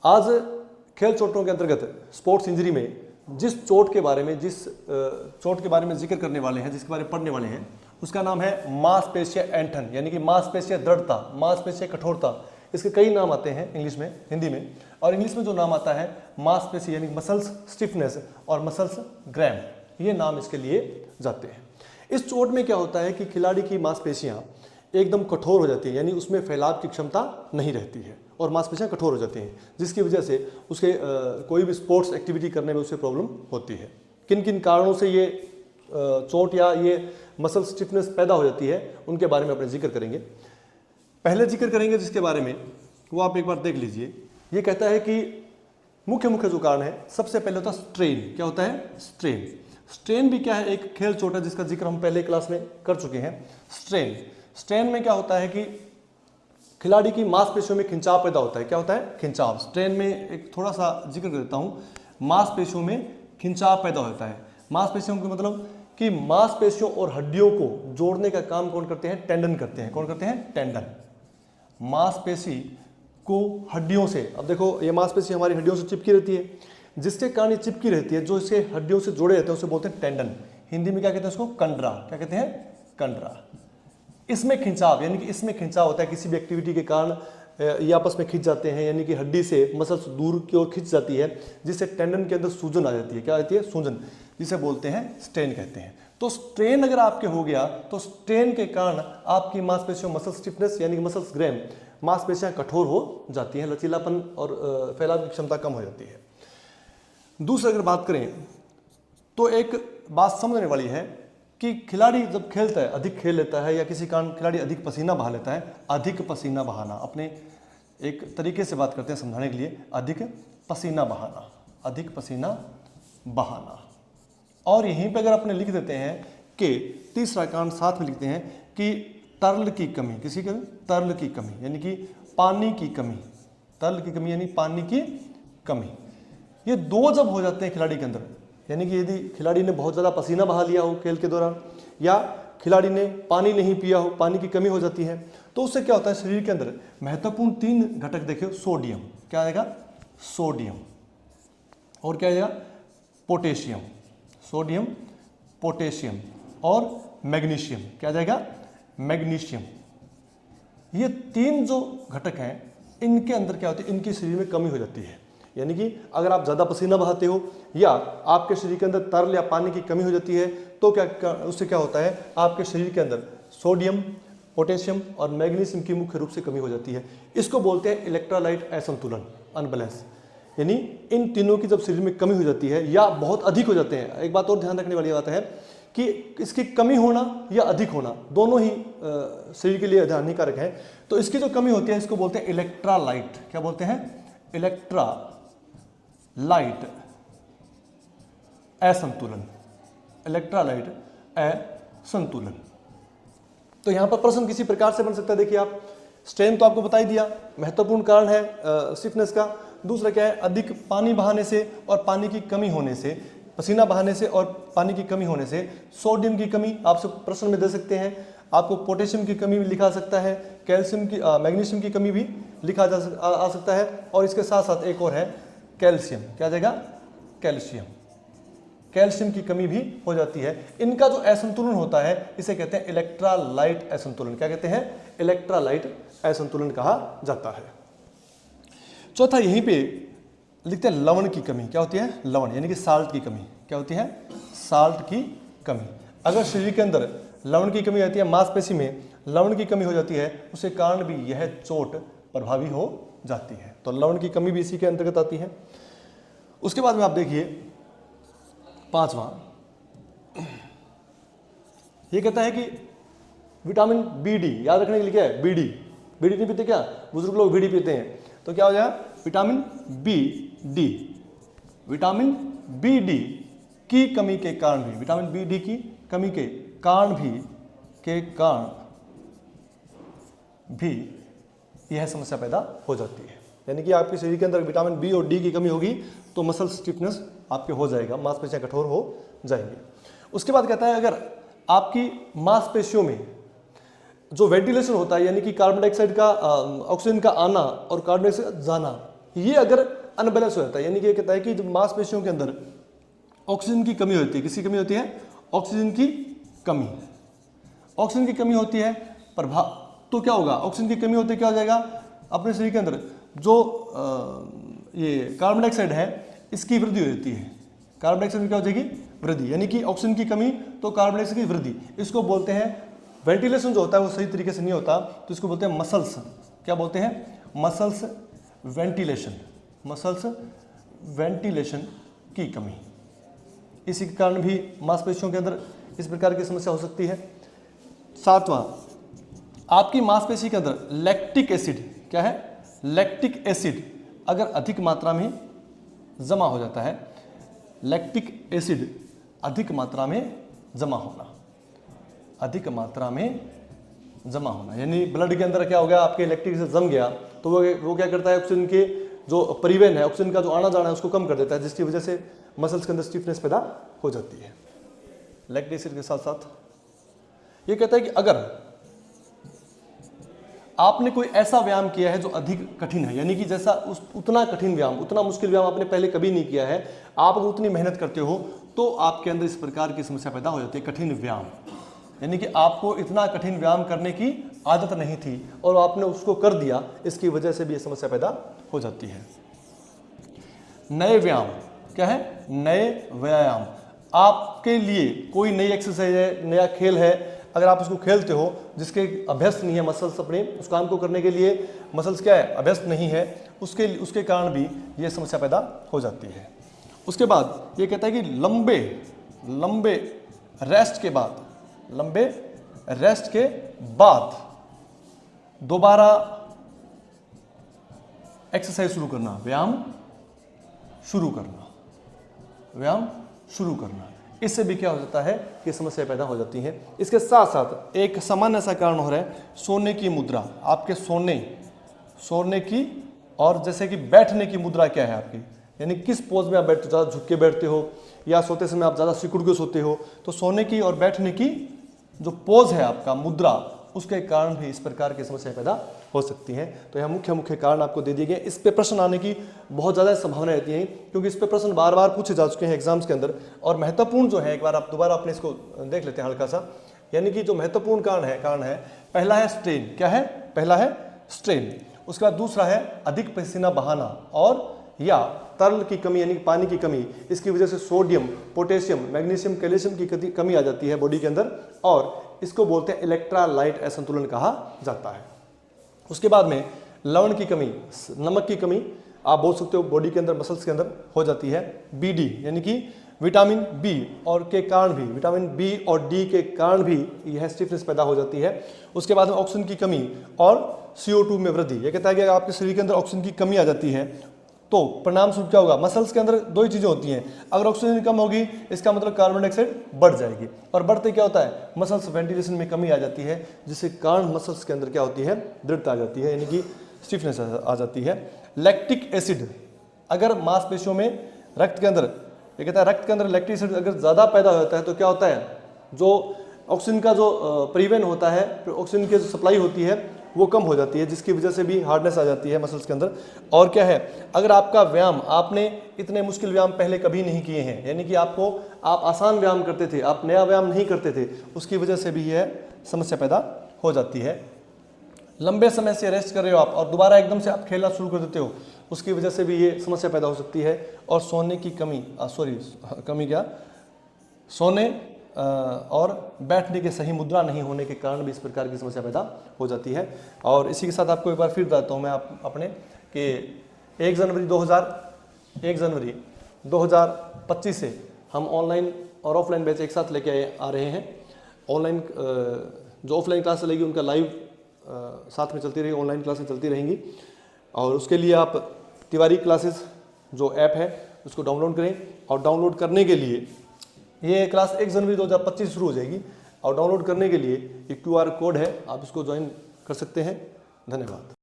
आज खेल चोटों के अंतर्गत स्पोर्ट्स इंजरी में जिस चोट के बारे में जिक्र करने वाले हैं, जिसके बारे में पढ़ने वाले हैं, उसका नाम है मांसपेशिया एंठन, यानी कि मांसपेशिया दृढ़ता, मांसपेशिया कठोरता। इसके कई नाम आते हैं इंग्लिश में, हिंदी में, और इंग्लिश में जो नाम आता है मांसपेशी यानी मसल्स स्टिफनेस और मसल्स ग्रैम, ये नाम इसके लिए जाते हैं। इस चोट में क्या होता है कि खिलाड़ी की मांसपेशियां एकदम कठोर हो जाती है, यानी उसमें फैलाव की क्षमता नहीं रहती है और मांसपेशियां कठोर हो जाती हैं, जिसकी वजह से उसके कोई भी स्पोर्ट्स एक्टिविटी करने में उसे प्रॉब्लम होती है। किन किन कारणों से ये चोट या ये मसल स्टिफनेस पैदा हो जाती है, उनके बारे में अपने जिक्र करेंगे। पहले जिक्र करेंगे जिसके बारे में, वो आप एक बार देख लीजिए। ये कहता है कि मुख्य जो कारण है, सबसे पहले होता है स्ट्रेन। क्या होता है? स्ट्रेन। स्ट्रेन भी क्या है? एक खेल चोट है जिसका जिक्र हम पहले क्लास में कर चुके हैं। स्ट्रेन में क्या होता है कि खिलाड़ी की मांसपेशियों में खिंचाव पैदा होता है। क्या होता है? खिंचाव। स्ट्रेन में एक थोड़ा सा जिक्र कर देता हूँ, मांसपेशियों में खिंचाव पैदा होता है। मांसपेशियों का मतलब कि मांसपेशियों और हड्डियों को जोड़ने का काम कौन करते हैं? टेंडन करते हैं। कौन करते हैं? टेंडन। मांसपेशी को हड्डियों से, अब देखो ये मांसपेशी हमारी हड्डियों से चिपकी रहती है, जिसके कारण ये चिपकी रहती है, जो इसके हड्डियों से जुड़े रहते हैं उसे बोलते हैं टेंडन। हिंदी में क्या कहते हैं उसको? कंडरा। क्या कहते हैं? कंडरा। इसमें खिंचाव, यानी कि इसमें खिंचाव होता है किसी भी एक्टिविटी के कारण, ये आपस में खिंच जाते हैं, यानी कि हड्डी से मसल्स दूर की ओर खिंच जाती है, जिससे टेंडन के अंदर सूजन आ जाती है। क्या आती है? सूजन, जिसे बोलते हैं स्ट्रेन कहते हैं। तो स्ट्रेन अगर आपके हो गया तो स्ट्रेन के कारण आपकी मांसपेशियों मसल स्टिफनेस यानी कि मसल्स ग्रैम, मांसपेशियां कठोर हो जाती हैं, लचीलापन और फैलाव की क्षमता कम हो जाती है। दूसरा अगर बात करें तो एक बात समझने वाली है कि खिलाड़ी जब खेलता है, अधिक खेल लेता है, या किसी कारण खिलाड़ी अधिक पसीना बहा लेता है, अधिक पसीना बहाना, अपने एक तरीके से बात करते हैं समझाने के लिए, अधिक पसीना बहाना, अधिक पसीना बहाना। और यहीं पे अगर अपने लिख देते हैं कि तीसरा कारण साथ में लिखते हैं कि तरल की कमी, किसी का तरल की कमी यानी कि पानी की कमी, तरल की कमी यानी पानी की कमी। ये दो जब हो जाते हैं खिलाड़ी के अंदर, यानी कि यदि खिलाड़ी ने बहुत ज़्यादा पसीना बहा लिया हो खेल के दौरान, या खिलाड़ी ने पानी नहीं पिया हो, पानी की कमी हो जाती है, तो उससे क्या होता है शरीर के अंदर महत्वपूर्ण 3 घटक देखिए, सोडियम, क्या आएगा? सोडियम, और क्या आएगा? पोटेशियम, सोडियम, पोटेशियम और मैग्नीशियम। क्या जाएगा? मैग्नीशियम। ये 3 जो घटक हैं, इनके अंदर क्या होती है? इनकी शरीर में कमी हो जाती है। यानी कि अगर आप ज़्यादा पसीना बहाते हो या आपके शरीर के अंदर तरल या पानी की कमी हो जाती है, तो क्या उससे क्या होता है? आपके शरीर के अंदर सोडियम, पोटेशियम और मैग्नीशियम की मुख्य रूप से कमी हो जाती है। इसको बोलते हैं इलेक्ट्रोलाइट असंतुलन, अनबैलेंस। यानी इन तीनों की जब शरीर में कमी हो जाती है या बहुत अधिक हो जाते हैं, एक बात और ध्यान रखने वाली बात है कि इसकी कमी होना या अधिक होना दोनों ही शरीर के लिए हानिकारक है। तो इसकी जो कमी होती है इसको बोलते हैं इलेक्ट्रोलाइट। क्या बोलते हैं? इलेक्ट्रोलाइट असंतुलन, इलेक्ट्रोलाइट असंतुलन। तो यहां पर प्रश्न किसी प्रकार से बन सकता है। देखिए आप, स्ट्रेन तो आपको बता ही दिया, महत्वपूर्ण कारण है स्टिफनेस का। दूसरा क्या है? अधिक पानी बहाने से और पानी की कमी होने से, पसीना बहाने से और पानी की कमी होने से सोडियम की कमी आपसे प्रश्न में दे सकते हैं। आपको पोटेशियम की कमी भी लिखा सकता है, कैल्शियम की, मैग्नीशियम की कमी भी लिखा आ सकता है, और इसके साथ साथ एक और है कैल्शियम। क्या जाएगा? कैल्शियम। कैल्शियम की कमी भी हो जाती है। इनका जो असंतुलन होता है इसे कहते हैं इलेक्ट्रोलाइट असंतुलन। क्या कहते हैं? इलेक्ट्रोलाइट असंतुलन कहा जाता है। चौथा यहीं पे लिखते हैं लवण की कमी। क्या होती है? लवण, यानी कि साल्ट की कमी। क्या होती है? साल्ट की कमी। अगर शरीर के अंदर लवण की कमी आती है, मांसपेशी में लवण की कमी हो जाती है, उसके कारण भी यह चोट प्रभावी हो जाती है। तो लवण की कमी भी इसी के अंतर्गत आती है। उसके बाद में आप देखिए 5वां, ये कहता है कि विटामिन BD, याद रखने के लिए क्या है? बीडी नहीं पीते क्या? बुजुर्ग लोग बीड़ी पीते हैं, तो क्या हो जाएगा? Vitamin BD। विटामिन BD की कमी के कारण भी, विटामिन BD की कमी के कारण भी यह समस्या पैदा हो जाती है। यानी कि आपके शरीर के अंदर विटामिन B और D की कमी होगी तो मसल स्टिफनेस आपके हो जाएगा, मांसपेशियां कठोर हो जाएंगी। उसके बाद कहता है अगर आपकी मांसपेशियों में जो वेंटिलेशन होता है, यानी कि कार्बन डाइऑक्साइड का ऑक्सीजन का आना और कार्बन डाइऑक्साइड जाना, ये अगर अनबैलेंस हो जाता है, यानी कि ये कहता है कि जब मांसपेशियों के अंदर ऑक्सीजन की कमी होती है, किसकी कमी होती है? ऑक्सीजन की कमी। ऑक्सीजन की कमी होती है प्रभाव, तो क्या होगा? ऑक्सीजन की कमी होती क्या हो जाएगा? अपने शरीर के अंदर जो ये कार्बन डाइऑक्साइड है इसकी वृद्धि हो जाती है। कार्बन डाइऑक्साइड में क्या हो जाएगी? वृद्धि, यानी कि ऑक्सीजन की कमी तो कार्बन डाइऑक्साइड की वृद्धि। इसको बोलते हैं वेंटिलेशन जो होता है वो सही तरीके से नहीं होता तो इसको बोलते हैं मसल्स। क्या बोलते हैं? Muscles ventilation. मसल्स वेंटिलेशन की कमी। इसी के कारण भी मांसपेशियों के अंदर इस प्रकार की समस्या हो सकती है। सातवां, आपकी मांसपेशी के अंदर लैक्टिक एसिड, क्या है? लैक्टिक एसिड अगर अधिक मात्रा में जमा हो जाता है, लैक्टिक एसिड अधिक मात्रा में जमा होना, अधिक मात्रा में जमा होना, यानी ब्लड के अंदर क्या हो गया? आपके लैक्टिक एसिड जम गया तो वो क्या करता है? ऑक्सीजन के जो परिवहन है, ऑक्सीजन का जो आना जाना है उसको कम कर देता है, जिसकी वजह से मसल्स के अंदर स्टिफनेस पैदा हो जाती है। लैक्टिक एसिड के साथ साथ ये कहता है कि अगर आपने कोई ऐसा व्यायाम किया है जो अधिक कठिन है, यानी कि जैसा उतना कठिन व्यायाम, उतना मुश्किल व्यायाम आपने पहले कभी नहीं किया है, आप अगर उतनी मेहनत करते हो तो आपके अंदर इस प्रकार की समस्या पैदा हो जाती है, कठिन व्यायाम। यानी कि आपको इतना कठिन व्यायाम करने की आदत नहीं थी और आपने उसको कर दिया, इसकी वजह से भी ये समस्या पैदा हो जाती है। नए व्यायाम, क्या है? नए व्यायाम। आपके लिए कोई नई एक्सरसाइज है, नया खेल है, अगर आप उसको खेलते हो जिसके अभ्यस्त नहीं है मसल्स, अपने उस काम को करने के लिए मसल्स क्या है? अभ्यस्त नहीं है, उसके कारण भी ये समस्या पैदा हो जाती है। उसके बाद ये कहता है कि लंबे रेस्ट के बाद, लंबे रेस्ट के बाद दोबारा एक्सरसाइज शुरू करना, व्यायाम शुरू करना, इससे भी क्या हो जाता है कि समस्या पैदा हो जाती है। इसके साथ साथ एक सामान्य सा कारण हो रहा है सोने की मुद्रा। आपके सोने की और जैसे कि बैठने की मुद्रा क्या है आपकी, यानी किस पोज में आप बैठते हो, ज़्यादा झुक के बैठते हो या सोते समय आप ज़्यादा सिकुड़ के सोते हो, तो सोने की और बैठने की जो पोज है आपका, मुद्रा, उसके कारण भी इस प्रकार की समस्या पैदा हो सकती हैं। तो यह मुख्य कारण आपको दे दिए गए। इस पे प्रश्न आने की बहुत ज़्यादा संभावना रहती है क्योंकि इस पे प्रश्न बार बार पूछे जा चुके हैं एग्जाम्स के अंदर, और महत्वपूर्ण जो है, एक बार आप दोबारा अपने इसको देख लेते हैं हल्का सा। यानी कि जो महत्वपूर्ण कारण है पहला है स्ट्रेन, क्या है? पहला है स्ट्रेन। उसके बाद दूसरा है अधिक पसीना बहाना और या तरल की कमी, यानी पानी की कमी, इसकी वजह से सोडियम, पोटेशियम, मैग्नीशियम, कैल्शियम की कमी आ जाती है बॉडी के अंदर, और इसको बोलते हैं इलेक्ट्रोलाइट असंतुलन कहा जाता है। उसके बाद में लवण की कमी, नमक की कमी आप बोल सकते हो, बॉडी के अंदर, मसल्स के अंदर हो जाती है। BD यानी कि विटामिन बी और के कारण भी, विटामिन बी और डी के कारण भी यह स्टिफनेस पैदा हो जाती है। उसके बाद में ऑक्सीजन की कमी और CO2 में वृद्धि। यह कहता है कि आपके शरीर के अंदर ऑक्सीजन की कमी आ जाती है तो परिणाम स्वरूप क्या होगा? मसल्स के अंदर दो ही चीजें होती हैं, अगर ऑक्सीजन कम होगी इसका मतलब कार्बन डाइऑक्साइड बढ़ जाएगी, और बढ़ते क्या होता है? मसल्स वेंटिलेशन में कमी आ जाती है, जिसके कारण मसल्स के अंदर क्या होती है? दृढ़ता आ जाती है, यानी कि स्टिफनेस आ जाती है। लैक्टिक एसिड अगर मांसपेशियों में, रक्त के अंदर, ये कहता है रक्त के अंदर लैक्टिक एसिड अगर ज़्यादा पैदा हो जाता है तो क्या होता है? जो ऑक्सीजन का जो परिवहन होता है, ऑक्सीजन की जो सप्लाई होती है वो कम हो जाती है, जिसकी वजह से भी हार्डनेस आ जाती है मसल्स के अंदर। और क्या है? अगर आपका व्यायाम, आपने इतने मुश्किल व्यायाम पहले कभी नहीं किए हैं, यानी कि आप आसान व्यायाम करते थे, आप नया व्यायाम नहीं करते थे, उसकी वजह से भी यह समस्या पैदा हो जाती है। लंबे समय से रेस्ट कर रहे हो आप और दोबारा एकदम से आप खेलना शुरू कर देते हो, उसकी वजह से भी ये समस्या पैदा हो सकती है। और सोने की कमी, सोने और बैठने के सही मुद्रा नहीं होने के कारण भी इस प्रकार की समस्या पैदा हो जाती है। और इसी के साथ आपको एक बार फिर बताता हूँ मैं अपने कि 1 जनवरी 2025 से हम ऑनलाइन और ऑफलाइन बैच एक साथ लेके आ रहे हैं। ऑनलाइन जो ऑफलाइन क्लास चलेगी उनका लाइव साथ में चलती रहेगी, ऑनलाइन क्लासेस चलती रहेंगी, और उसके लिए आप तिवारी क्लासेस जो ऐप है उसको डाउनलोड करें। और डाउनलोड करने के लिए ये क्लास 1 जनवरी 2025 शुरू हो जाएगी, और डाउनलोड करने के लिए ये QR कोड है, आप इसको ज्वाइन कर सकते हैं। धन्यवाद।